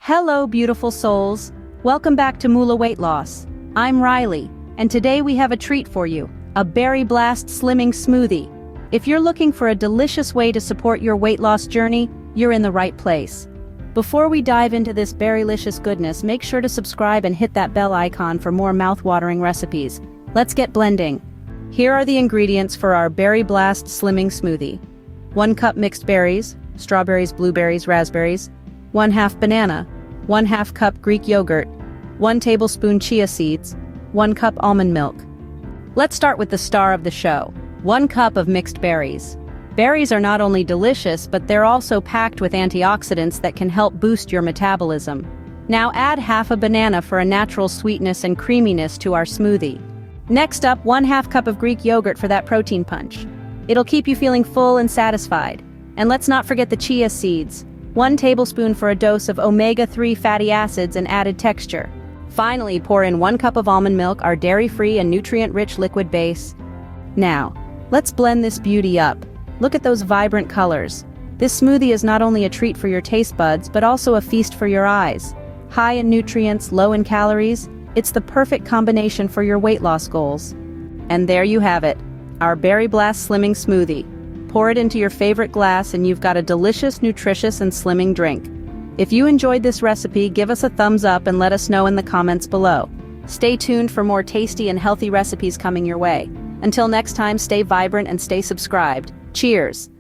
Hello, beautiful souls. Welcome back to Mula Weight Loss. I'm Riley, and today we have a treat for you, a Berry Blast Slimming Smoothie. If you're looking for a delicious way to support your weight loss journey, you're in the right place. Before we dive into this berrylicious goodness, make sure to subscribe and hit that bell icon for more mouth-watering recipes. Let's get blending. Here are the ingredients for our Berry Blast Slimming Smoothie. 1 cup mixed berries, strawberries, blueberries, raspberries, 1/2 banana, 1/2 cup Greek yogurt, 1 tablespoon chia seeds, 1 cup almond milk. Let's start with the star of the show, 1 cup of mixed berries. Berries are not only delicious, but they're also packed with antioxidants that can help boost your metabolism. Now add half a banana for a natural sweetness and creaminess to our smoothie. Next up, 1/2 cup of Greek yogurt for that protein punch. It'll keep you feeling full and satisfied. And let's not forget the chia seeds, 1 tablespoon for a dose of omega-3 fatty acids and added texture. Finally, pour in 1 cup of almond milk, our dairy-free and nutrient-rich liquid base. Now, let's blend this beauty up. Look at those vibrant colors. This smoothie is not only a treat for your taste buds, but also a feast for your eyes. High in nutrients, low in calories, it's the perfect combination for your weight loss goals. And there you have it, our Berry Blast Slimming Smoothie. Pour it into your favorite glass and you've got a delicious, nutritious, and slimming drink. If you enjoyed this recipe, give us a thumbs up and let us know in the comments below. Stay tuned for more tasty and healthy recipes coming your way. Until next time, stay vibrant and stay subscribed. Cheers!